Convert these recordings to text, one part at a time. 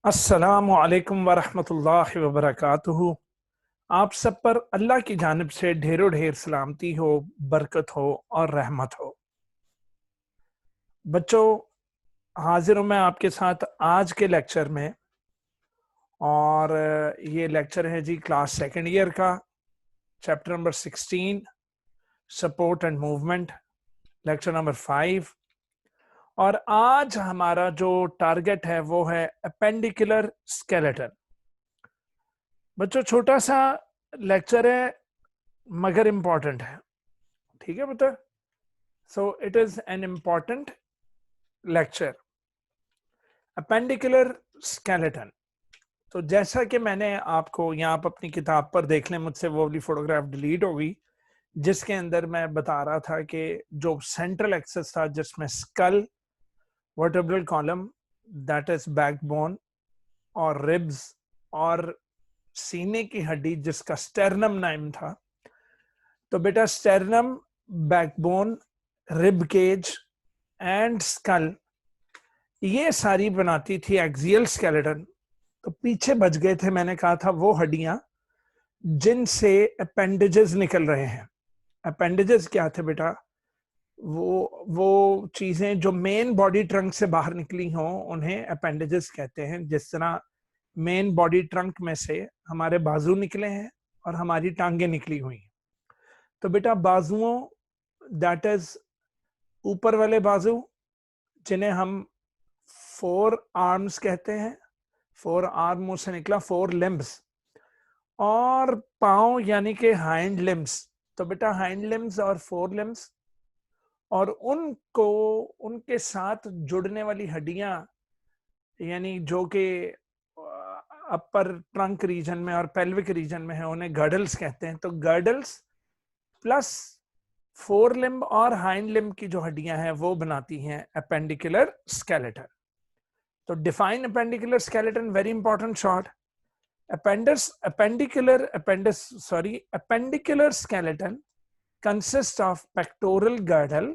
अस्सलामु अलैकुम वरहमतुल्लाहि वबरकातुहू। आप सब पर अल्लाह की जानिब से ढेरों ढेर सलामती हो, बरकत हो और रहमत हो। बच्चों, हाजिर हूं मैं आपके साथ आज के लेक्चर में। और ये लेक्चर है जी क्लास सेकंड ईयर का, chapter number 16, support and movement, lecture number 5। और आज हमारा जो टारगेट है वो है अपेंडिकुलर स्केलेटन। बच्चों, छोटा सा लेक्चर है मगर इम्पॉर्टेंट है। ठीक है बेटा? So it is an important lecture, appendicular skeleton. तो जैसा कि मैंने आपको यहाँ आप अपनी किताब पर देख लें, मुझसे वो वाली फोटोग्राफ डिलीट हो गई जिसके अंदर मैं बता रहा था कि जो सेंट्रल एक्सेस था जिसमें skull, vertebral column that is backbone और रिब्स और सीने की हड्डी जिसका स्टेरनम नाम था। तो बेटा sternum, backbone, rib cage and skull, ये सारी बनाती थी एक्सियल स्केलेटन। तो पीछे बच गए थे, मैंने कहा था, वो हड्डियां जिनसे अपेंडेजेस निकल रहे हैं। अपेंडेजेस क्या थे बेटा? वो चीजें जो मेन बॉडी ट्रंक से बाहर निकली हों उन्हें अपेंडेजेस कहते हैं। जिस तरह मेन बॉडी ट्रंक में से हमारे बाजू निकले हैं और हमारी टांगे निकली हुई हैं। तो बेटा बाजुओं, दैट इज ऊपर वाले बाजू जिन्हें हम फोर आर्म्स कहते हैं, फोर आर्म मुंह से निकला, फोर लिम्ब्स, और पांव यानी कि हाइंड लिम्ब्स। तो बेटा हाइंड लिम्ब्स और फोर लिम्ब्स और उनको उनके साथ जुड़ने वाली हड्डियां यानी जो कि अपर ट्रंक रीजन में और पेल्विक रीजन में है उन्हें गर्डल्स कहते हैं। तो गर्डल्स प्लस फोर लिम्ब और हाइंड लिम्ब की जो हड्डियां हैं वो बनाती हैं अपेंडिकुलर स्केलेटन। तो define appendicular skeleton, very important short. Appendicular skeleton consists of pectoral girdle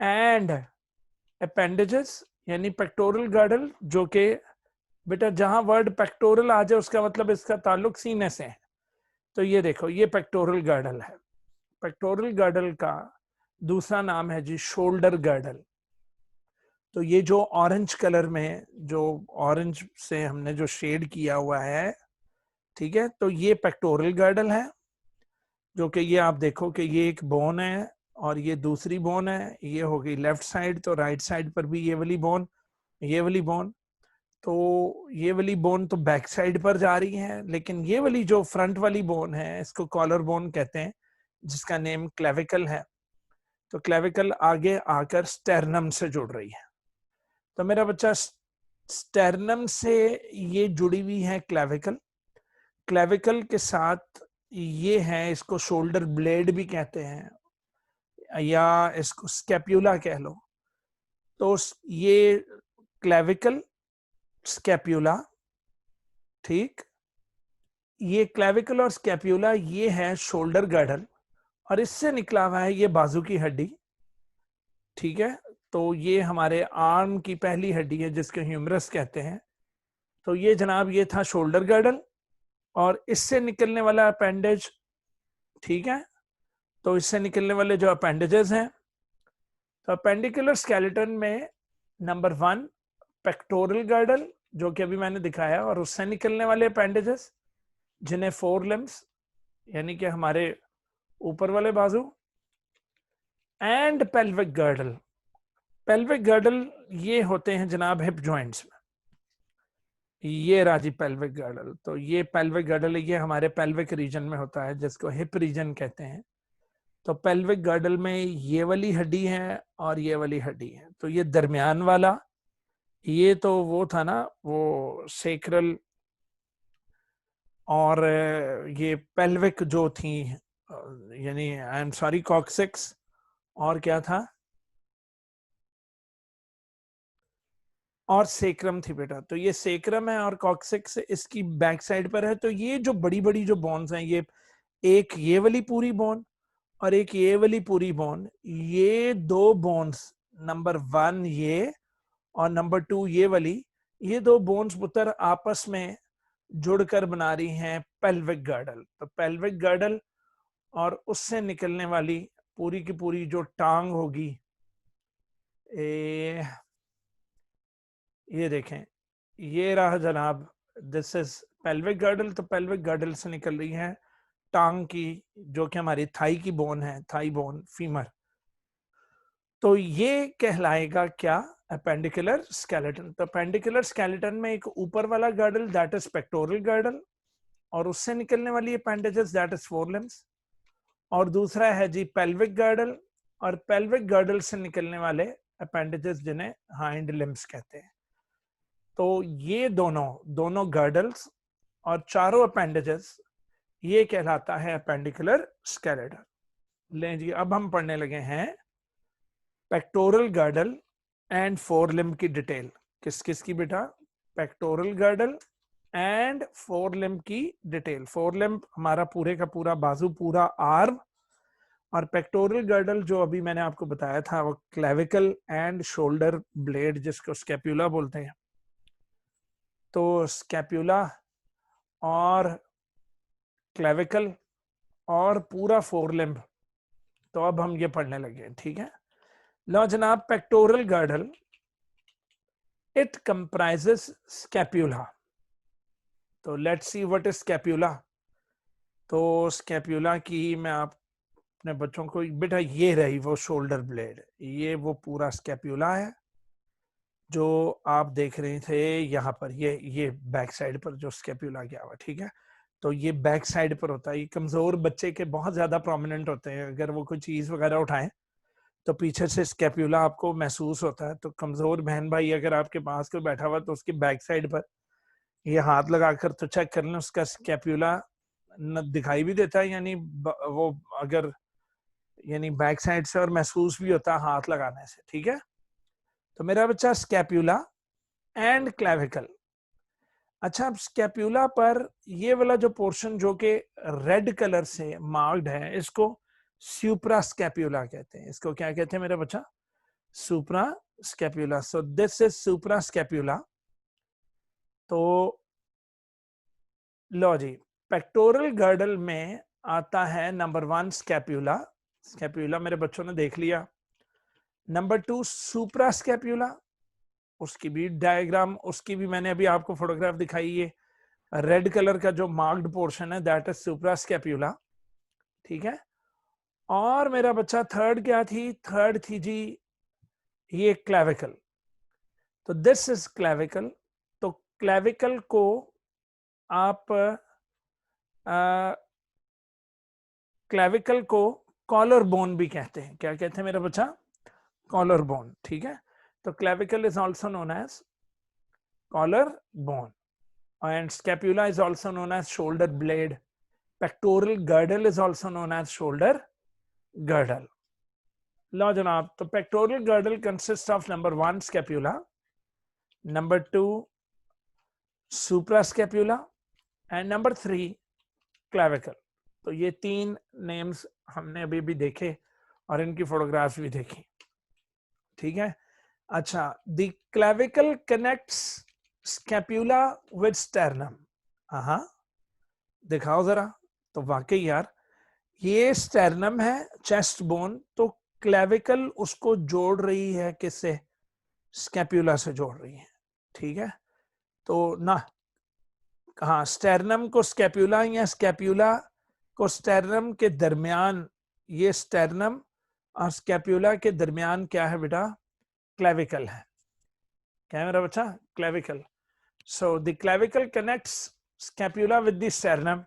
and appendages, यानी पेक्टोरल गर्डल, जो कि बेटा जहां वर्ड पेक्टोरल आ जाए उसका मतलब इसका ताल्लुक सीने से है। तो ये देखो, ये पेक्टोरल गर्डल है। पेक्टोरल गर्डल का दूसरा नाम है जी शोल्डर गर्डल। तो ये जो ऑरेंज कलर में, जो ऑरेंज से हमने जो शेड किया हुआ है, ठीक है, तो ये पेक्टोरल गर्डल है। जो कि ये आप देखो कि ये एक बोन है और ये दूसरी बोन है, ये हो गई लेफ्ट साइड। तो राइट साइड पर भी ये वाली बोन, ये वाली बोन। तो ये वाली बोन तो बैक साइड पर जा रही है, लेकिन ये वाली जो फ्रंट वाली बोन है इसको कॉलर बोन कहते हैं, जिसका नेम क्लेविकल है। तो क्लेविकल आगे आकर स्टेरनम से जुड़ रही है। तो मेरा बच्चा, स्टेरनम से ये जुड़ी हुई है क्लेविकल। क्लेविकल के साथ ये है, इसको शोल्डर ब्लेड भी कहते हैं या इसको स्कैप्यूला कह लो। तो ये क्लेविकल, स्कैप्यूला, ठीक, ये क्लेविकल और स्कैप्यूला ये है शोल्डर गर्डल, और इससे निकला हुआ है ये बाजू की हड्डी। ठीक है, तो ये हमारे आर्म की पहली हड्डी है जिसको ह्यूमरस कहते हैं। तो ये जनाब ये था शोल्डर गर्डल और इससे निकलने वाला अपेंडेज। ठीक है, तो इससे निकलने वाले जो अपेंडेजेस हैं, तो अपेंडिकुलर स्केलेटन में नंबर 1 पेक्टोरल गर्डल, जो कि अभी मैंने दिखाया, और उससे निकलने वाले अपेंडेजेस जिन्हें फोर लिम्स यानी कि हमारे ऊपर वाले बाजू, and pelvic girdle. Pelvic girdle ये होते हैं जनाब हिप जॉइंट्स में। ये राजी पेल्विक गर्डल, तो ये पेल्विक गर्डल ये हमारे पेल्विक रीजन में होता है जिसको हिप रीजन कहते हैं। तो पेल्विक गर्डल में ये वाली हड्डी है और ये वाली हड्डी है। तो ये दरमियान वाला, ये तो वो था ना, वो सेक्रल, और ये पेल्विक जो थी, यानी आई एम सॉरी कॉक्सिक्स, और क्या था, और सेक्रम थी बेटा। तो ये सेक्रम है और कॉक्सिक्स इसकी बैक साइड पर है। तो ये जो बड़ी बड़ी जो बोन्स हैं, ये एक ये वाली पूरी बोन और एक ये वाली पूरी बोन, ये दो बोन्स, नंबर 1 ये और नंबर 2 ये वाली, ये दो बोन्स पुत्र आपस में जुड़कर बना रही हैं पेल्विक गर्डल। तो पेल्विक गर्डल और उससे निकलने वाली पूरी की पूरी जो टांग होगी, ये देखें, ये रहा जनाब, दिस इज पेल्विक गर्डल। तो पेल्विक गर्डल से निकल रही है टांग की, जो कि हमारी थाई की बोन है, थाई बोन, फीमर। तो ये कहलाएगा क्या? Appendicular skeleton. तो अपेंडिकुलर स्केलेटन में एक ऊपर वाला girdle that is pectoral girdle, और उससे निकलने वाली अपेंडेजेस दैट इज फोरलिम्स, और दूसरा है जी पेल्विक गर्डल, और पेल्विक गर्डल से निकलने वाले अपेंडेजेस जिन्हें हाइंड लिम्स कहते हैं। तो ये दोनों दोनों गर्डल्स और चारों अपेंडेजेस, ये कहलाता है अपेंडिकुलर स्केलेटन। लें जी, अब हम पढ़ने लगे हैं पेक्टोरल गर्डल एंड फोरलिम की डिटेल। किस किस की बेटा? पेक्टोरल गर्डल एंड फोरलिम की डिटेल। फोरलिम हमारा पूरे का पूरा बाजू, पूरा आर्म, और पेक्टोरल गर्डल जो अभी मैंने आपको बताया था वो क्लेविकल एंड शोल्डर ब्लेड, जिसको स्कैप्यूला बोलते हैं। तो स्कैप्यूला और क्लेविकल और पूरा फोरलिम्ब, तो अब हम ये पढ़ने लगे, ठीक है। लो जनाब, pectoral girdle, it comprises scapula. तो let's see what is scapula. तो स्कैप्यूला की मैं आप अपने बच्चों को, बेटा ये रही वो शोल्डर ब्लेड, ये वो पूरा स्कैप्यूला है जो आप देख रहे थे यहाँ पर, ये बैक साइड पर जो स्कैप्यूला गया हुआ, ठीक है। तो ये बैक साइड पर होता है। ये कमजोर बच्चे के बहुत ज्यादा प्रोमिनेंट होते हैं, अगर वो कोई चीज वगैरह उठाएं तो पीछे से स्कैप्यूला आपको महसूस होता है। तो कमजोर बहन भाई अगर आपके पास कोई बैठा हुआ तो उसकी बैक साइड पर ये हाथ लगाकर तो चेक कर लें, उसका स्कैप्यूला न दिखाई भी देता है, यानी वो अगर यानी बैक साइड से, और महसूस भी होता है हाथ लगाने से, ठीक है। तो मेरा बच्चा स्कैप्यूला एंड क्लेविकल। अच्छा, अब स्कैप्यूला पर ये वाला जो पोर्शन जो कि रेड कलर से मार्क्ड है, इसको सुप्रा स्कैप्यूला कहते हैं। इसको क्या कहते हैं मेरा बच्चा? Supra scapula. So this is supra scapula. तो लो जी, पेक्टोरल गर्डल में आता है नंबर 1 स्कैप्यूला। स्कैप्यूला मेरे बच्चों ने देख लिया। नंबर 2 सुप्रा स्कैप्यूला, उसकी भी डायग्राम, उसकी भी मैंने अभी आपको फोटोग्राफ दिखाई है। रेड कलर का जो मार्क्ड पोर्शन है दैट इज सुप्रा स्कैप्यूला, ठीक है। और मेरा बच्चा थर्ड क्या थी? थर्ड थी जी ये क्लेविकल। तो दिस इज क्लेविकल। तो क्लेविकल को आप क्लेविकल को कॉलर बोन भी कहते हैं। क्या कहते हैं मेरा बच्चा? कॉलर बोन, ठीक है। तो clavicle is also known as collar bone, and scapula is also known as shoulder blade. Pectoral girdle is also known as shoulder girdle. लो जनाब, तो pectoral girdle consists of number 1 scapula, number 2 suprascapula, and number 3 clavicle. तो ये 3 names हमने अभी भी देखे और इनकी फोटोग्राफ्स भी देखी, ठीक है। अच्छा, the clavicle connects scapula with sternum. हाँ, दिखाओ जरा। तो वाकई यार, ये स्टर्नम है, चेस्ट बोन, तो क्लेविकल उसको जोड़ रही है किससे? स्कैप्यूला से जोड़ रही है, ठीक है। तो ना, हाँ, स्टर्नम को स्कैप्यूला या स्कैप्यूला को स्टर्नम के दरमियान, ये स्टर्नम और स्कैप्यूला के दरमियान क्या है बेटा? क्लेविकल है। क्या है मेरा बच्चा? Clavicle. So the clavicle connects scapula with the sternum,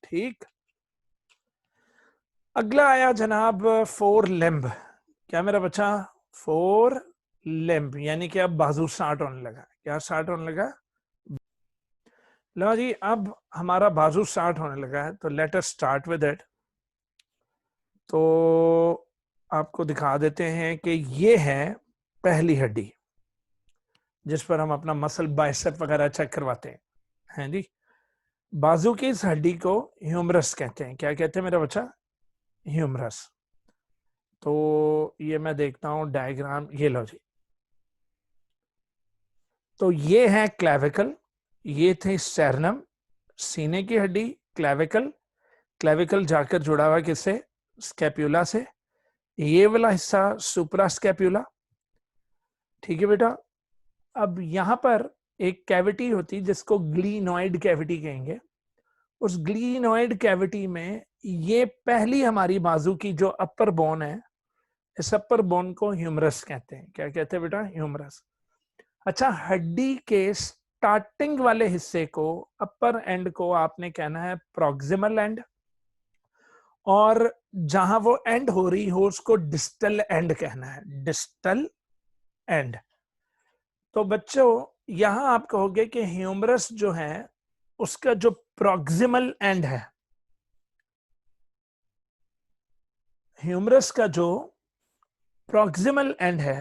ठीक। अगला आया जनाब फोर लिम्ब। क्या मेरा बच्चा? फोर लिम्ब, यानी कि अब बाजू स्टार्ट होने लगा। क्या स्टार्ट होने लगा? लो जी, अब हमारा बाजू स्टार्ट होने लगा है, तो let us start with it. तो आपको दिखा देते हैं कि ये है पहली हड्डी जिस पर हम अपना मसल बाइसेप वगैरह चेक करवाते हैं जी। बाजू की इस हड्डी को ह्यूमरस कहते हैं। क्या कहते हैं मेरा बच्चा? ह्यूमरस। तो ये मैं देखता हूं डायग्राम, ये लो जी, तो ये है क्लेविकल, ये थे स्टेरनम, सीने की हड्डी, क्लेविकल, क्लेविकल जाकर जुड़ा हुआ किससे, स्कैप्यूला से, ये वाला हिस्सा सुप्रास्कैप्यूला। ठीक है बेटा। अब यहां पर एक कैविटी होती जिसको ग्लीनॉइड कैविटी कहेंगे। उस ग्लीनॉइड कैविटी में ये पहली हमारी बाजू की जो अपर बोन है, इस अपर बोन को ह्यूमरस कहते हैं। क्या कहते हैं बेटा, ह्यूमरस। अच्छा, हड्डी के स्टार्टिंग वाले हिस्से को, अपर एंड को आपने कहना है प्रॉक्सिमल एंड, और जहां वो एंड हो रही हो उसको डिस्टल एंड कहना है, डिस्टल एंड। तो बच्चों यहां आप कहोगे कि ह्यूमरस जो है उसका जो प्रॉक्सिमल एंड है, ह्यूमरस का जो प्रॉक्सिमल एंड है,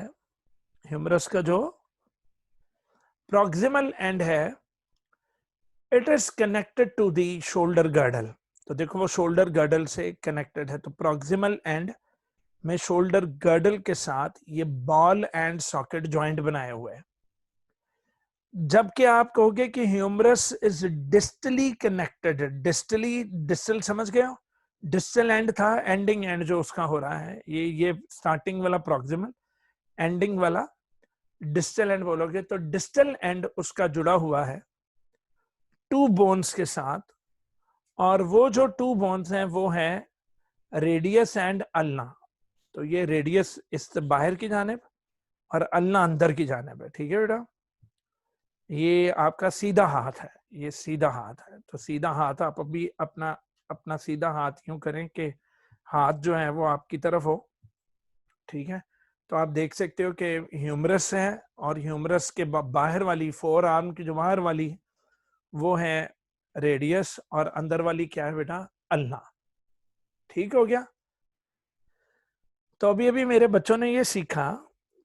ह्यूमरस का जो प्रॉक्सिमल एंड है, it is connected to the shoulder girdle. तो देखो वो शोल्डर गर्डल से कनेक्टेड है, तो प्रॉक्सिमल एंड में शोल्डर गर्डल के साथ ये बॉल एंड सॉकेट जॉइंट बनाए हुए हैं। जबकि आप कहोगे कि humerus is distally connected, distally, distal समझ गए हो, डिस्टल एंड था, एंडिंग एंड जो उसका हो रहा है, ये स्टार्टिंग वाला प्रॉक्सिमल, एंडिंग वाला डिस्टल एंड बोलोगे, तो डिस्टल एंड उसका जुड़ा हुआ है टू बोन्स के साथ, और वो जो टू बोन्स हैं वो है रेडियस एंड अल्ना। तो ये रेडियस इस बाहर की जानिब और अल्ना अंदर की जानिब है। ठीक है बेटा, ये आपका सीधा हाथ है, ये सीधा हाथ है। तो सीधा हाथ आप अभी अपना अपना सीधा हाथ यूं करें कि हाथ जो है वो आपकी तरफ हो। ठीक है, तो आप देख सकते हो कि ह्यूमरस है, और ह्यूमरस के बाहर वाली, फोर आर्म की जो बाहर वाली वो है रेडियस, और अंदर वाली क्या है बेटा, अल्ना। ठीक हो गया। तो अभी अभी मेरे बच्चों ने ये सीखा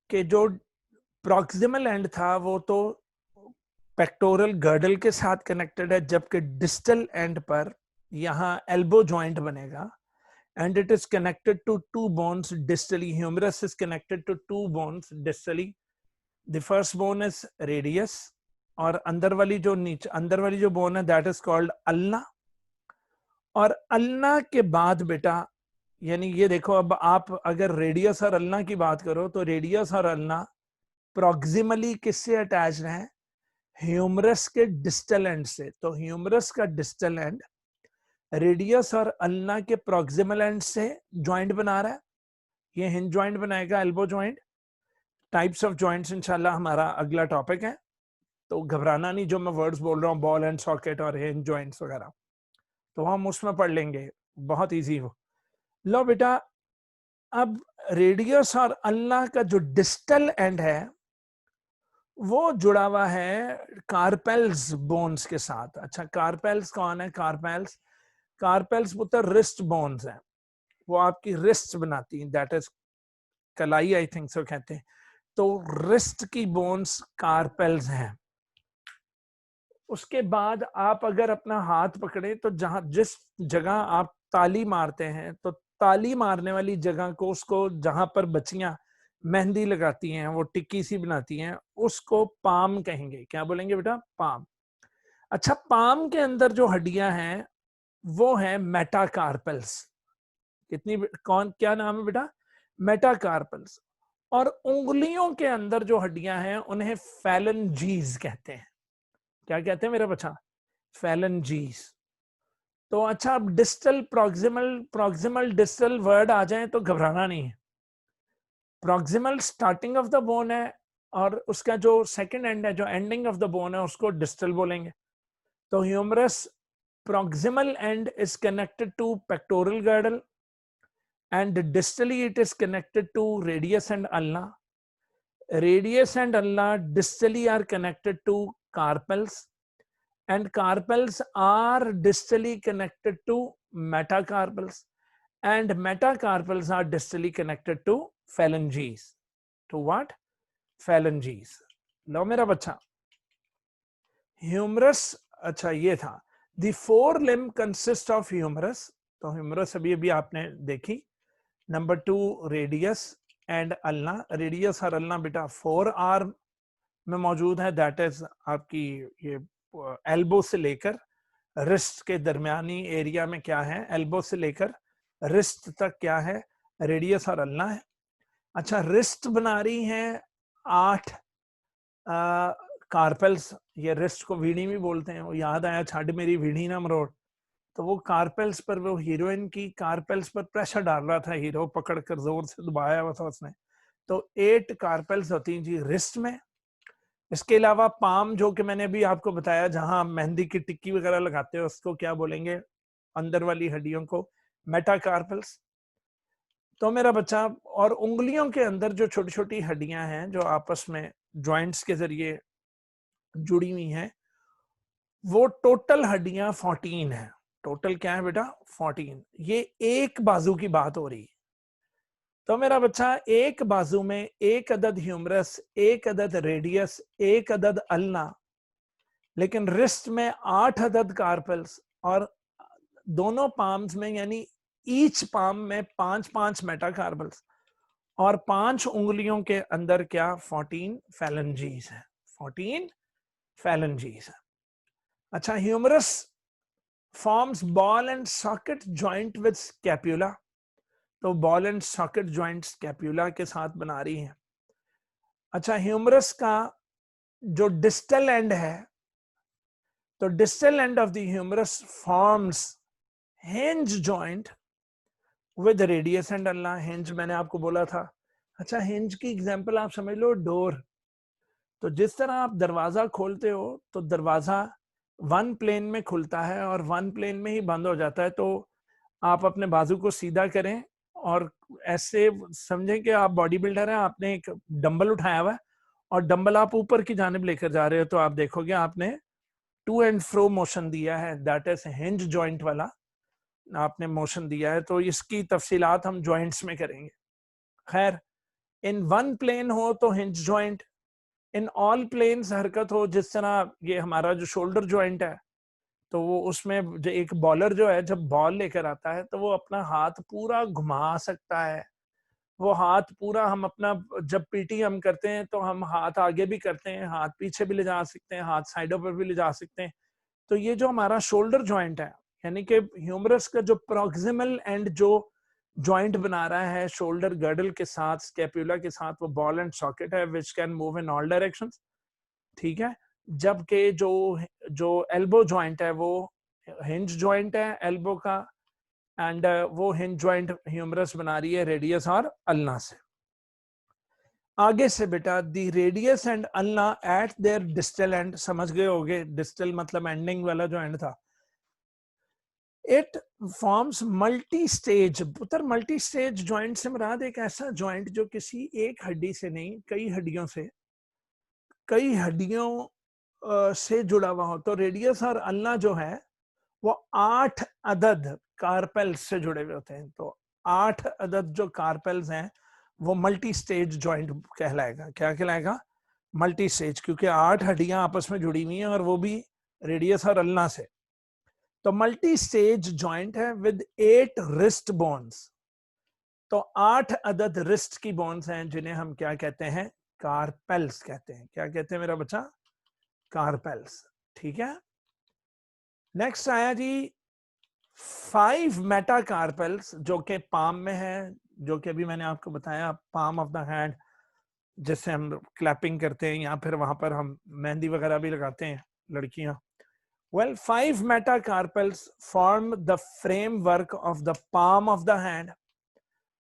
कि जो प्रॉक्सिमल एंड था वो तो पेक्टोरल गर्डल के साथ कनेक्टेड है, जबकि डिस्टल एंड पर यहां एल्बो जॉइंट बनेगा, and it is connected to two bones distally. Humerus is connected to two bones distally. The first bone is radius, और अंदर वाली जो नीचे अंदर वाली जो बोन है दैट इज कॉल्ड अल्ना। और अल्ना के बाद बेटा, यानी ये देखो, अब आप अगर रेडियस और अल्ना की बात करो तो रेडियस और अल्ना प्रॉक्सिमली किससे अटैच्ड है, ह्यूमरस के डिस्टल एंड से। तो ह्यूमरस का डिस्टल एंड रेडियस और अल्ना के प्रॉक्सिमल एंड से ज्वाइंट बना रहा है। ये हिंज ज्वाइंट बनाएगा, elbow joint. Types of joints इंशाल्लाह हमारा अगला टॉपिक है, तो घबराना नहीं जो मैं वर्ड्स बोल रहा हूँ, बॉल एंड सॉकेट और हिंज ज्वाइंट्स वगैरह, तो हम उसमें पढ़ लेंगे, बहुत इजी हो। लो बेटा, अब रेडियस और अल्ना का जो डिस्टल एंड है वो जुड़ा हुआ है कार्पेल्स बोन्स के साथ। अच्छा, कार्पेल्स कौन है, कार्पेल्स, कार्पेल्स पुत्र रिस्ट बोन्स है, वो आपकी रिस्ट बनाती है, दैट इज कलाई, आई थिंक सो कहते हैं। तो रिस्ट की बोन्स कार्पेल्स हैं। उसके बाद आप अगर अपना हाथ पकड़े तो जहां जिस जगह आप ताली मारते हैं, तो ताली मारने वाली जगह को, उसको जहां पर बच्चियां मेहंदी लगाती हैं, वो टिक्की सी बनाती हैं, उसको पाम कहेंगे। क्या बोलेंगे बेटा, पाम। अच्छा, पाम के अंदर जो हड्डियां हैं वो है मेटाकार्पल्स। कितनी, कौन, क्या नाम है बेटा, मेटाकार्पल्स। और उंगलियों के अंदर जो हड्डियां हैं उन्हें फैलेंजीज कहते हैं। क्या कहते हैं मेरा बच्चा, फैलेंजीज। तो अच्छा, अब distal proximal, proximal distal word आ जाए तो घबराना नहीं है। Proximal starting of the bone है, और उसका जो सेकंड एंड है, जो एंडिंग ऑफ द बोन है, उसको डिस्टल बोलेंगे। तो humerus proximal end is connected to pectoral girdle, and distally it is connected to radius and ulna. Radius and ulna distally are connected to carpels, and carpels are distally connected to metacarpals, and metacarpals are distally connected to phalanges. To what? Phalanges. लो मेरा बच्चा, humerus, अच्छा ये था। The four limb consist of humerus. तो humerus अभी अभी आपने देखी। Number 2 radius and ulna. Radius और अल्ना बेटा फोर आर्म में मौजूद है, दैट इज आपकी ये एल्बो से लेकर रिस्ट के दरमियानी एरिया में क्या है, एल्बो से लेकर रिस्ट तक क्या है, रेडियस और अल्ना है। अच्छा, रिस्ट बना रही हैं 8 कार्पेल्स, ये रिस्ट को वीणी भी बोलते हैं, वो याद आया छाड़ मेरी वीणी ना मरोड़, तो वो कार्पेल्स पर, वो हीरोइन की कार्पेल्स पर प्रेशर डाल रहा था हीरो, पकड़कर जोर से दबाया हुआ था उसने, तो 8 कार्पेल्स होती हैं जी रिस्ट में। इसके अलावा पाम, जो कि मैंने अभी आपको बताया जहां मेहंदी की टिक्की वगैरह लगाते हो, उसको क्या बोलेंगे, अंदर वाली हड्डियों को मेटाकार्पल्स। तो मेरा बच्चा, और उंगलियों के अंदर जो छोटी छोटी हड्डियां हैं जो आपस में जॉइंट्स के जरिए जुड़ी हुई हैं, वो टोटल हड्डियां 14 है। टोटल क्या है बेटा, 14। ये एक बाजू की बात हो रही है। तो मेरा बच्चा, एक बाजू में एक अदद ह्यूमरस, एक अदद रेडियस, एक अदद अल्ना, लेकिन रिस्ट में 8 अदद कार्पल्स, और दोनों पाम्स में यानी ईच पाम में 5-5 मेटाकार्पल्स, और 5 उंगलियों के अंदर क्या 14 फैलेंजीज है, 14 फैलेंजीज है। अच्छा, humerus forms ball and socket joint with scapula, तो ball and socket joint scapula के साथ बना रही है। अच्छा, ह्यूमरस का जो डिस्टल एंड है, तो distal end of the humerus forms hinge joint with radius and ulna. Hinge मैंने आपको बोला था। अच्छा, हिंज की एग्जांपल आप समझ लो डोर। तो जिस तरह आप दरवाजा खोलते हो तो दरवाजा वन प्लेन में खुलता है और वन प्लेन में ही बंद हो जाता है, तो आप अपने बाजू को सीधा करें और ऐसे समझें कि आप बॉडी बिल्डर हैं, आपने एक डंबल उठाया हुआ है और डंबल आप ऊपर की जानिब लेकर जा रहे हो, तो आप देखोगे आपने टू एंड फ्रो मोशन दिया है, दैट इज हिंज जॉइंट वाला आपने मोशन दिया है। तो इसकी तफसीलात हम जॉइंट्स में करेंगे। खैर, इन वन प्लेन हो तो hinge joint, in all planes हरकत हो, जिस तरह ये हमारा जो शोल्डर जॉइंट है, तो वो उसमें जो एक बॉलर जो है जब बॉल लेकर आता है तो वो अपना हाथ पूरा घुमा सकता है। वो हाथ पूरा, हम अपना जब पीटी हम करते हैं तो हम हाथ आगे भी करते हैं, हाथ पीछे भी ले जा सकते हैं, हाथ साइडों पर भी ले जा सकते हैं। तो ये जो हमारा शोल्डर जॉइंट है, यानी कि ह्यूमरस का जो प्रॉक्सिमल एंड जो जॉइंट बना रहा है शोल्डर गर्डल के साथ, स्कैपुला के साथ, वो बॉल एंड सॉकेट है which can move in all directions. ठीक है, जबकि जो जो एल्बो जॉइंट है वो हिंज जॉइंट है एल्बो का, एंड वो हिंज जॉइंट ह्यूमरस बना रही है रेडियस और अल्ना से। आगे से बेटा, the radius and ulna at their distal end, समझ गए होगे, डिस्टल मतलब एंडिंग वाला जो एंड था। It forms multi stage. पुत्र, मल्टी स्टेज जॉइंट से मुराद एक ऐसा जॉइंट जो किसी एक हड्डी से नहीं, कई हड्डियों से, कई हड्डियों से जुड़ा हुआ हो। तो रेडियस और अल्ना जो है वो 8 अदद कार्पेल्स से जुड़े हुए होते हैं। तो 8 अदद जो कार्पेल्स हैं वो मल्टी स्टेज जॉइंट कहलाएगा। क्या कहलाएगा? मल्टी स्टेज, क्योंकि 8 हड्डियां आपस में जुड़ी हुई हैं और वो भी रेडियस और अल्ना से। तो मल्टी स्टेज जॉइंट है विद 8 रिस्ट बोन्स। तो 8 अदद रिस्ट की बोन्स हैं जिन्हें हम क्या कहते हैं? कार्पेल्स कहते हैं। क्या कहते हैं मेरा बच्चा? कार्पेल्स। ठीक है, नेक्स्ट आया जी 5 मेटाकार्पेल्स, जो कि पाम में है, जो कि अभी मैंने आपको बताया, पाम ऑफ द हैंड, जिससे हम क्लैपिंग करते हैं या फिर वहां पर हम मेहंदी वगैरह भी लगाते हैं लड़कियां। Well, 5 metacarpals form the framework of the palm of the hand,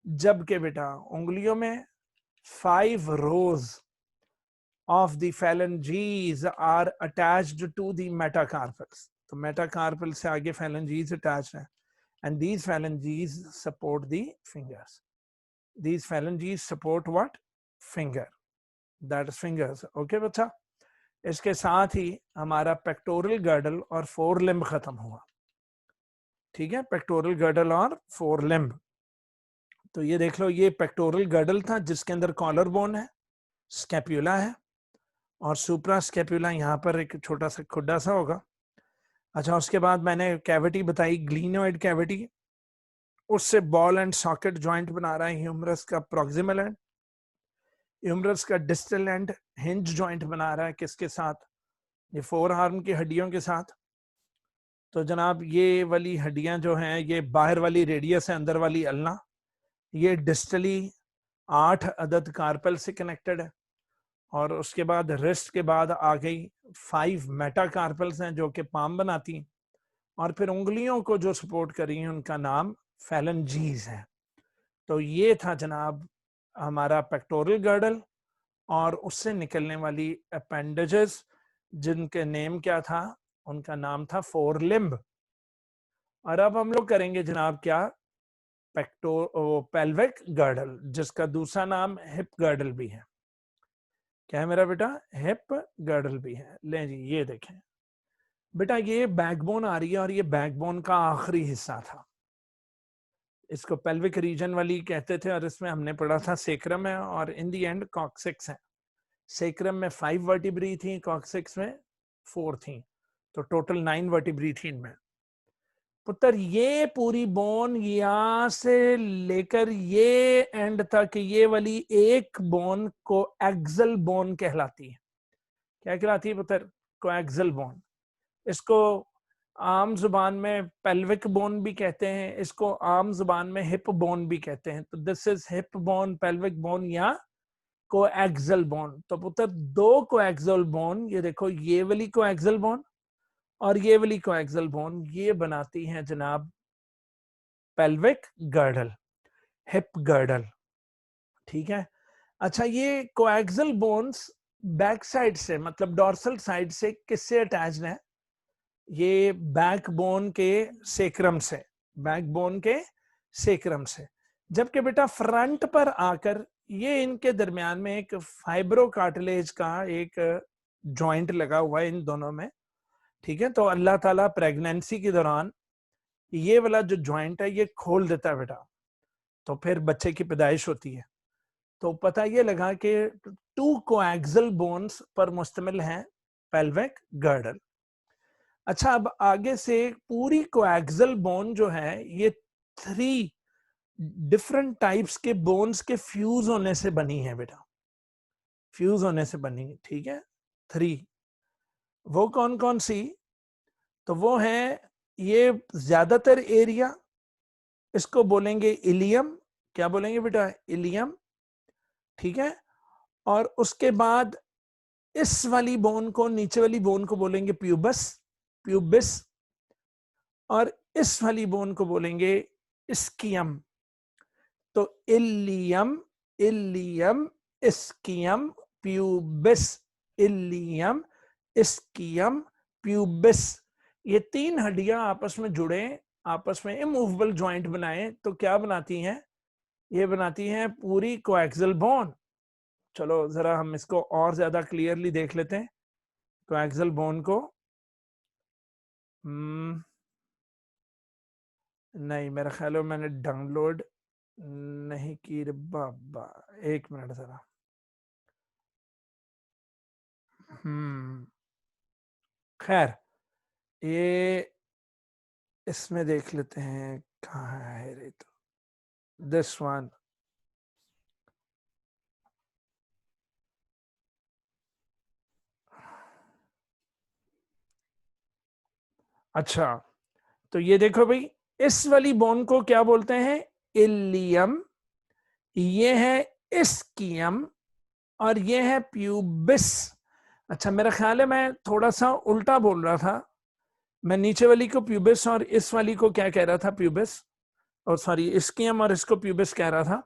जबकि बेटा उंगलियों में 5 rows of the phalanges are attached to the metacarpals. तो metacarpal से आगे phalanges attached हैं, and these phalanges support the fingers. These phalanges support what? Finger. That is fingers. Okay बच्चा, इसके साथ ही हमारा पेक्टोरल गर्डल और फोर लिम्ब खत्म हुआ। ठीक है, पेक्टोरल गर्डल और फोर लिम्ब। तो ये देख लो, ये पेक्टोरल गर्डल था जिसके अंदर कॉलर बोन है, स्कैप्यूला है, और सुप्रा स्कैप्यूला यहाँ पर एक छोटा सा खुड्डा सा होगा। अच्छा, उसके बाद मैंने कैविटी बताई, ग्लीनोइड कैविटी, उससे बॉल एंड सॉकेट जॉइंट बना रहा है ह्यूमरस का प्रॉक्सिमल एंड। ह्यूमरस का डिस्टल एंड हिंज जॉइंट बना रहा है किसके साथ, ये फोर आर्म की हड्डियों के साथ। तो जनाब ये वाली हड्डियां जो हैं ये बाहर वाली रेडियस है, अंदर वाली अल्ना, ये डिस्टली 8 अदद कार्पल से कनेक्टेड है। और उसके बाद रिस्ट के बाद आ गई 5 मेटाकार्पल्स हैं जो कि पाम बनाती हैं, और फिर उंगलियों को जो सपोर्ट करी हैं उनका नाम फैलेंजीज है। तो ये था जनाब हमारा पेक्टोरल गर्डल और उससे निकलने वाली अपेंडेजेस, जिनके नेम क्या था, उनका नाम था फोर लिम्ब। और अब हम लोग करेंगे जनाब क्या, पेल्विक गर्डल, जिसका दूसरा नाम हिप गर्डल भी है। क्या है मेरा बेटा, हिप गर्डल भी है। ले जी ये देखें बेटा, ये बैकबोन आ रही है और ये बैकबोन का आखिरी हिस्सा था। इसको पेल्विक रीजन वाली कहते थे और इसमें हमने पढ़ा था सेक्रम है और इन दी एंड कॉक्सिक्स है। सेक्रम में 5 वर्टिब्री थी, कॉक्सिक्स में 4 थी, तो टोटल 9 वर्टिब्री थी इनमें। पुत्र ये पूरी बोन यहां से लेकर ये एंड तक, ये वाली एक बोन को एक्सल बोन कहलाती है। क्या कहलाती है पुत्र, को एक्सल बोन। इसको आम जुबान में पेल्विक बोन भी कहते हैं, इसको आम जुबान में हिप बोन भी कहते हैं। तो this is hip bone, pelvic bone या कोएक्सल बोन। तो पुत्र दो कोएक्सल बोन, ये देखो ये वाली कोएक्सल बोन और ये वाली कोएक्सल बोन, ये बनाती हैं जनाब पेल्विक गर्डल, हिप गर्डल। ठीक है। अच्छा ये कोएक्सल बोन्स बैक साइड से, मतलब डॉर्सल साइड से किससे अटैच्ड है, ये बैकबोन के सेक्रम से, बैकबोन के सेक्रम से। जबकि बेटा फ्रंट पर आकर ये इनके दरमियान में एक फाइब्रो कार्टिलेज का एक जॉइंट लगा हुआ है इन दोनों में। ठीक है। तो अल्लाह ताला प्रेगनेंसी के दौरान ये वाला जो जॉइंट है ये खोल देता है बेटा, तो फिर बच्चे की पैदाइश होती है। तो पता ये लगा कि 2 कोएक्सल बोन्स पर मुश्तमिल है पेल्विक गर्डल। अच्छा अब आगे से पूरी कोएक्सल बोन जो है ये 3 डिफरेंट टाइप्स के बोन्स के फ्यूज होने से बनी है बेटा, फ्यूज होने से बनी है। ठीक है। 3, वो कौन कौन सी, तो वो है ये ज्यादातर एरिया, इसको बोलेंगे इलियम। क्या बोलेंगे बेटा, इलियम। ठीक है। और उसके बाद इस वाली बोन को, नीचे वाली बोन को बोलेंगे प्यूबस, प्यूबिस। और इस वाली बोन को बोलेंगे स्कियम। तो ilium, ilium, ischium, pubis, ilium, ischium, pubis. ये 3 हड्डियां आपस में जुड़े, आपस में इमूवेबल जॉइंट बनाए तो क्या बनाती हैं, ये बनाती हैं पूरी कोएक्सल बोन। चलो जरा हम इसको और ज्यादा क्लियरली देख लेते हैं कोएक्सल बोन को। नहीं मेरा ख्याल है मैंने डाउनलोड नहीं की रे बाबा, एक मिनट जरा। खैर ये इसमें देख लेते हैं कहाँ है रे, तो दिस वन। अच्छा तो ये देखो भाई, इस वाली बोन को क्या बोलते हैं, इलियम, ये है स्कियम और ये है प्यूबिस। अच्छा मेरा ख्याल है मैं थोड़ा सा उल्टा बोल रहा था, मैं नीचे वाली को प्यूबिस और इस वाली को क्या कह रहा था, प्यूबिस, और सॉरी स्कियम और इसको प्यूबिस कह रहा था।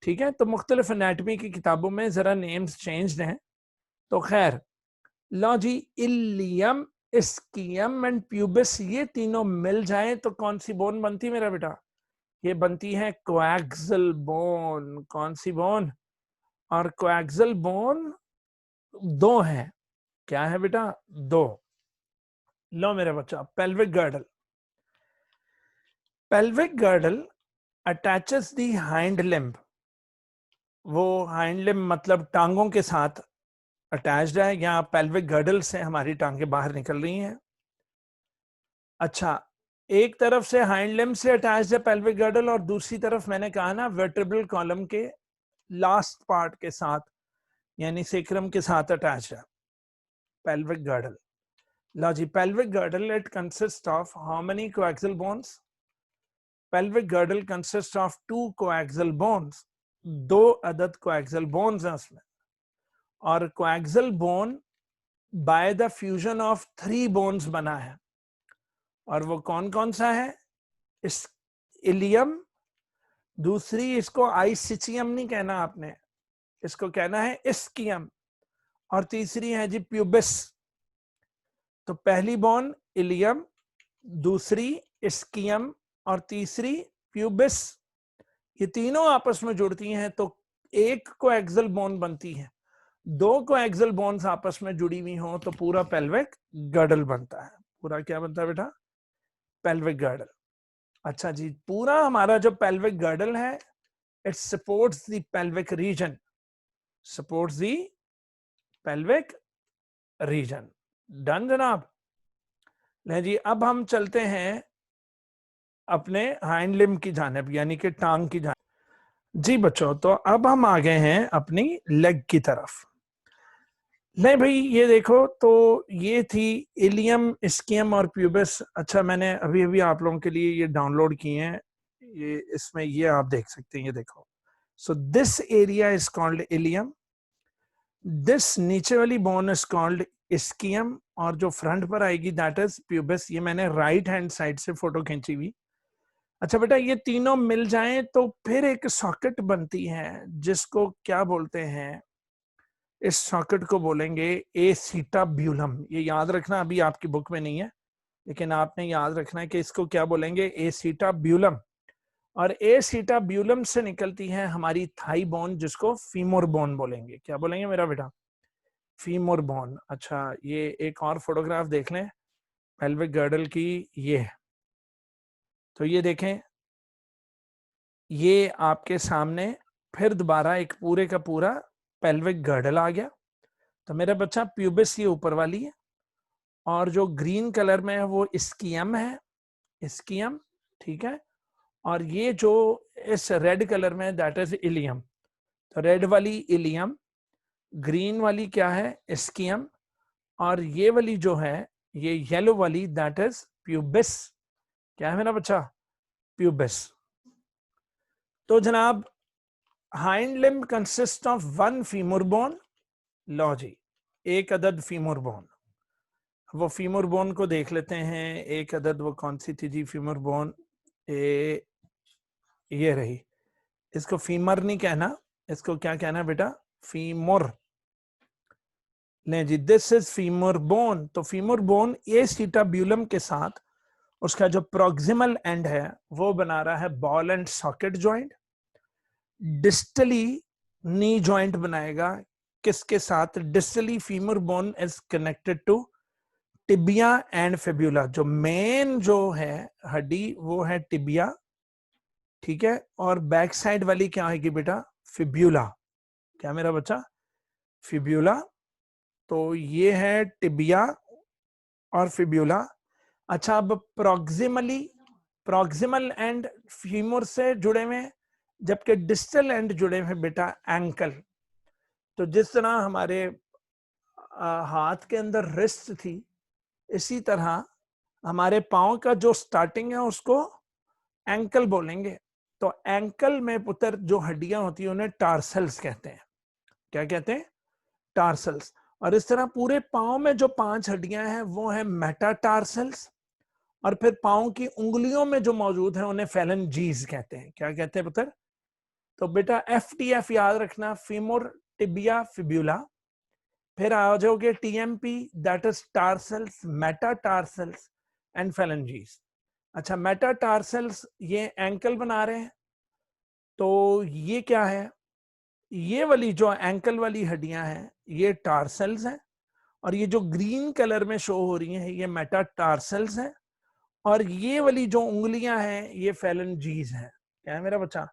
ठीक है। तो मुख्तलिफ एनाटमी की किताबों में जरा नेम्स चेंज्ड हैं। तो खैर लो जी, इलियम, स्कियम एंड प्यूबिस ये तीनों मिल जाए तो कौन सी बोन बनती मेरा बेटा, ये बनती है कोएक्सल बोन। कौन सी बोन, और कोएक्सल बोन 2 है। क्या है बेटा, 2। लो मेरा बच्चा, pelvic girdle, pelvic girdle attaches the hind limb, वो हाइंड लिम्ब मतलब टांगों के साथ अटैच्ड है, यहाँ पेल्विक गर्डल से हमारी टांगें बाहर निकल रही हैं। अच्छा एक तरफ से हाइंड लिम्ब से अटैच्ड है पेल्विक गर्डल और दूसरी तरफ मैंने कहा ना वर्टेब्रल कॉलम के लास्ट पार्ट के साथ यानी सेक्रम के साथ अटैच है। pelvic girdle, low ji, pelvic girdle it consists of how many coaxial bones? pelvic girdle consists of 2 coaxial bones, 2 अदद coaxial bones हैं उसमें, और coaxial bone by the fusion of 3 bones बना है, और वो कौन कौन सा है? इस इलियम, दूसरी इसको आइसिचियम नहीं कहना आपने, इसको कहना है इस्कियम, और तीसरी है जी प्यूबिस। तो पहली बोन इलियम, दूसरी इस्कियम और तीसरी प्यूबिस, ये तीनों आपस में जुड़ती हैं तो एक कोएक्सियल बोन बनती है। 2 कोएक्सियल बोन्स आपस में जुड़ी हुई हो तो पूरा पेल्विक गर्डल बनता है। पूरा क्या बनता है बेटा? Pelvic girdle. अच्छा जी, पूरा हमारा जो पेल्विक गर्डल है, it supports the pelvic region, supports the pelvic region. Done जनाब? ले जी, अब हम चलते हैं अपने हाइंड लिम्ब की जानिब, यानी कि टांग की जानिब। जी बच्चों, तो अब हम आ गए हैं अपनी लेग की तरफ। नहीं भाई, ये देखो, तो ये थी इलियम, इस्कियम और प्यूबिस। अच्छा, मैंने अभी अभी आप लोगों के लिए ये डाउनलोड किए हैं, ये इसमें ये आप देख सकते हैं, ये देखो। So this area is called ilium, this नीचे वाली बोन इज कॉल्ड इस्कियम, और जो फ्रंट पर आएगी दैट इज प्यूबिस। ये मैंने राइट हैंड साइड से फोटो खींची हुई। अच्छा बेटा, ये तीनों मिल जाएं तो फिर एक सॉकेट बनती है, जिसको क्या बोलते हैं? इस सॉकेट को बोलेंगे एसीटाब्यूलम। ये याद रखना, अभी आपकी बुक में नहीं है, लेकिन आपने याद रखना है कि इसको क्या बोलेंगे? एसीटाब्यूलम। और एसीटाब्यूलम से निकलती है हमारी थाई बोन, जिसको फीमोर बोन बोलेंगे। क्या बोलेंगे मेरा बेटा? फीमोर बोन। अच्छा, ये एक और फोटोग्राफ देख लें पेल्विक गर्डल की, ये है। तो ये देखें, ये आपके सामने फिर दोबारा एक पूरे का पूरा पेल्विक गर्डल आ गया। तो मेरा बच्चा, प्यूबिस ये ऊपर वाली है, और जो ग्रीन कलर में है वो इस्कियम है, इस्कियम, ठीक है। और ये जो इस रेड कलर में दैट इज इलियम। तो रेड वाली इलियम, ग्रीन वाली क्या है? इस्कियम, और ये वाली जो है, ये येलो वाली, दैट इज प्यूबिस। क्या है मेरा बच्चा? प्यूबिस। तो जनाब, hind limb consist of 1 femur bone. लो जी, एक अदद फीमर बोन। वो फीमर बोन को देख लेते हैं, एक अदद वो कौन सी थी जी फीमर बोन? ये रही। इसको फीमर नहीं कहना, इसको क्या कहना बेटा? फीमोर। ले जी, दिस इज फीमर बोन। तो फीमर बोन एसीटाब्यूलम के साथ उसका जो प्रोक्सिमल एंड है वो बना रहा है ball and socket joint. Distally knee joint बनाएगा, किसके साथ? Distally femur bone is connected to tibia and fibula. जो मेन जो है हड्डी वो है टिबिया, ठीक है, और बैक साइड वाली क्या आएगी बेटा? फिब्यूला। क्या मेरा बच्चा? फिब्यूला। तो ये है टिबिया और फिब्यूला। अच्छा, अब प्रोक्सिमली, प्रोक्सिमल एंड फीमर से जुड़े हुए, जबकि डिस्टल एंड जुड़े हुए बेटा एंकल। तो जिस तरह हमारे हाथ के अंदर रिस्ट थी, इसी तरह हमारे पांव का जो स्टार्टिंग है उसको एंकल बोलेंगे। तो एंकल में पुत्र जो हड्डियां होती है उन्हें टार्सल्स कहते हैं। क्या कहते हैं? टार्सल्स। और इस तरह पूरे पांव में जो 5 हड्डियां हैं वो है मेटाटार्सल्स, और फिर पांव की उंगलियों में जो मौजूद है उन्हें फेलेंजीज कहते हैं। क्या कहते हैं पुत्र? तो बेटा FTF याद रखना, फीमोर टिबिया फिब्यूला। फिर आ जाओगे TMP, that is tarsals, metatarsals and phalanges. अच्छा, मेटाटार्सल्स ये एंकल बना रहे हैं, तो ये क्या है? ये वाली जो एंकल वाली हड्डियां हैं ये टार्सल्स हैं, और ये जो ग्रीन कलर में शो हो रही हैं ये मेटाटार्सल्स हैं, और ये वाली जो उंगलियां हैं ये फेलेंजीज हैं। क्या है मेरा बच्चा?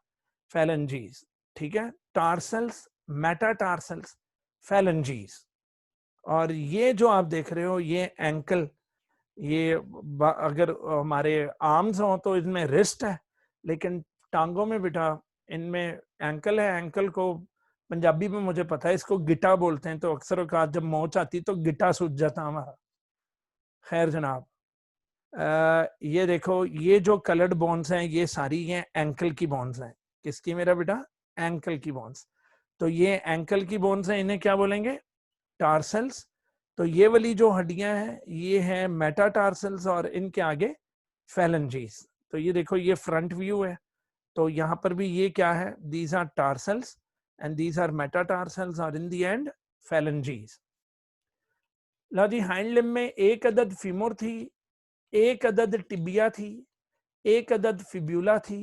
फेलेंजीज, ठीक है। Tarsals, metatarsals, phalanges. और ये जो आप देख रहे हो ये एंकल, ये अगर हमारे आर्म्स हो तो इनमें रिस्ट है, लेकिन टांगों में बेटा इनमें एंकल है। एंकल को पंजाबी में मुझे पता है इसको गिटा बोलते हैं, तो अक्सर औकात जब मोच आती तो गिटा सूझ जाता हमारा। खैर जनाब, ये देखो, ये जो कलर्ड बोन्स हैं ये सारी ये एंकल की बोन्स हैं। किसकी मेरा बेटा? एंकल की बोन्स। तो ये एंकल की बोन्स हैं, इन्हें क्या बोलेंगे? टार्सल्स। तो ये वाली जो हड्डियां हैं ये हैं मेटाटार्सल्स और इनके आगे फेलेंजीज। तो ये देखो, ये फ्रंट व्यू है, तो यहाँ पर भी ये क्या है? These are tarsals and these are metatarsals और इन द एंड फेलेंजीज। लो जी, हाइंड लिम्ब में एक अदद फीमोर थी, एक अदद टिबिया थी, एक अदद फिब्यूला थी।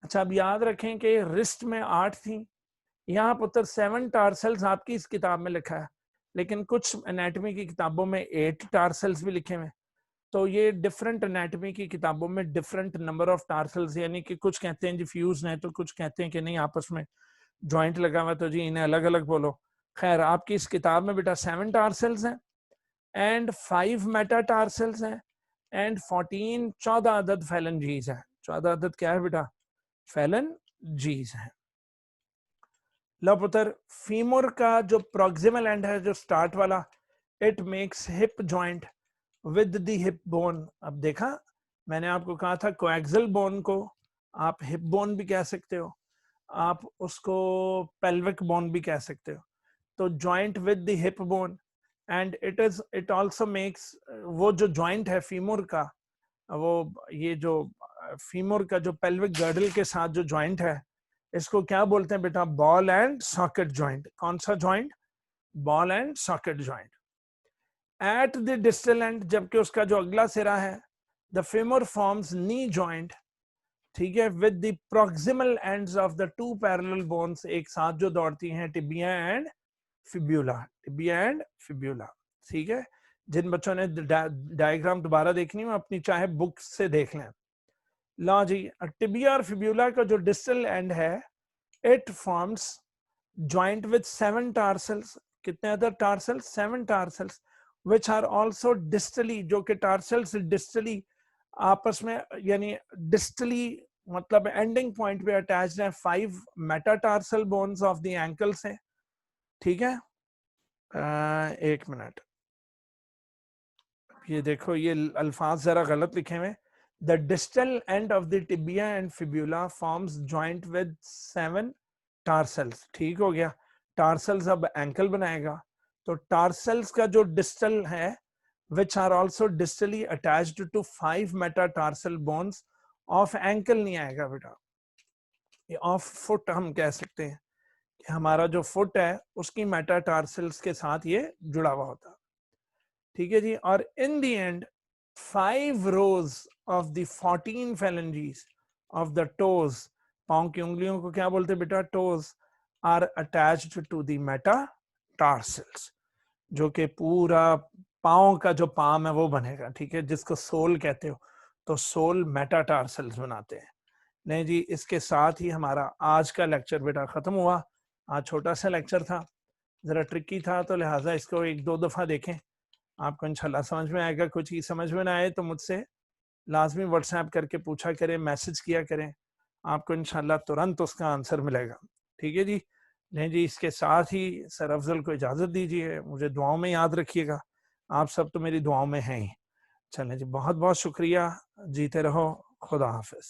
अच्छा, अब याद रखें कि रिस्ट में 8 थी। यहाँ पुत्र 7 टार्सल्स आपकी इस किताब में लिखा है, लेकिन कुछ एनाटॉमी की किताबों में 8 टार्सल्स भी लिखे हुए। तो ये डिफरेंट एनाटॉमी की किताबों में डिफरेंट नंबर ऑफ टार्सल्स, यानी कि कुछ कहते हैं जी फ्यूज है, तो कुछ कहते हैं कि नहीं आपस में जॉइंट लगा हुआ, तो जी इन्हें अलग अलग बोलो। खैर, आपकी इस किताब में बेटा 7 टार्सल्स हैं एंड 5 मेटाटार्सल्स हैं एंड 14 अदद फेलेंजीज है। 14 अदद क्या है बेटा? फेलेंजीज है। लो पुत्र, फीमोर का जो प्रोक्सिमल एंड है, जो स्टार्ट वाला, it makes hip joint with the hip bone. अब देखा, मैंने आपको कहा था कोएक्सियल बोन को आप हिप बोन भी कह सकते हो, आप उसको पेल्विक बोन भी कह सकते हो। तो joint with the hip bone and it also makes, वो जो जॉइंट है फीमोर का, वो ये जो फीमोर का जो पेल्विक गर्डल के साथ जो जॉइंट है, इसको क्या बोलते हैं बेटा? Ball and socket joint. कौन सा joint? Ball and socket joint. At the distal end, जबकि उसका जो अगला सिरा है, the femur forms knee joint, ठीक है, with the proximal ends of the 2 parallel bones, एक साथ जो दौड़ती हैं, tibia and fibula. Tibia and fibula, ठीक है। जिन बच्चों ने डायग्राम दोबारा देखनी हो अपनी चाहे बुक से देख लें। ला जी, टिबिया और फिब्यूला का जो डिस्टल एंड है, it forms joint with 7 tarsals. कितने other tarsals? 7 tarsals, which are also distally, जो कि टार्सल्स डिस्टली आपस में, यानी डिस्टली मतलब एंडिंग पॉइंट पे अटैच्ड है, 5 metatarsal bones of the ankle से, ठीक है। एक मिनट, ये देखो, ये अल्फाज जरा गलत लिखे हुए। The distal end of the tibia and fibula forms joint with 7 tarsals, ठीक हो गया। टार्सल्स अब एंकल बनाएगा, तो टार्सल्स का जो डिस्टल है, which are also distally attached to 5 metatarsal bones of ankle नहीं आएगा बेटा, ये ऑफ फुट हम कह सकते हैं कि हमारा जो फुट है उसकी मेटाटार्सल्स के साथ ये जुड़ा हुआ होता, ठीक है जी। और in the and 5 rows of the 14 phalanges of the toes, पांव की उंगलियों को क्या बोलते हैं बेटा? toes are attached to the metatarsals, जो कि पूरा पाँव का जो पाम है वो बनेगा, ठीक है, जिसको सोल कहते हो। तो सोल मेटाटार्सल्स बनाते हैं। नहीं जी, इसके साथ ही हमारा आज का लेक्चर बेटा खत्म हुआ। आज छोटा सा लेक्चर था, जरा ट्रिकी था, तो लिहाजा इसको 1-2 दफा देखें, आपको इंशाल्लाह समझ में आएगा। कुछ ही समझ में ना आए तो मुझसे लाजमी व्हाट्सएप करके पूछा करें, मैसेज किया करें, आपको इंशाल्लाह तुरंत उसका आंसर मिलेगा, ठीक है जी। नहीं जी, इसके साथ ही सर अफजल को इजाज़त दीजिए, मुझे दुआओं में याद रखिएगा, आप सब तो मेरी दुआओं में हैं ही। चलें जी, बहुत बहुत शुक्रिया, जीते रहो, खुदा हाफिज।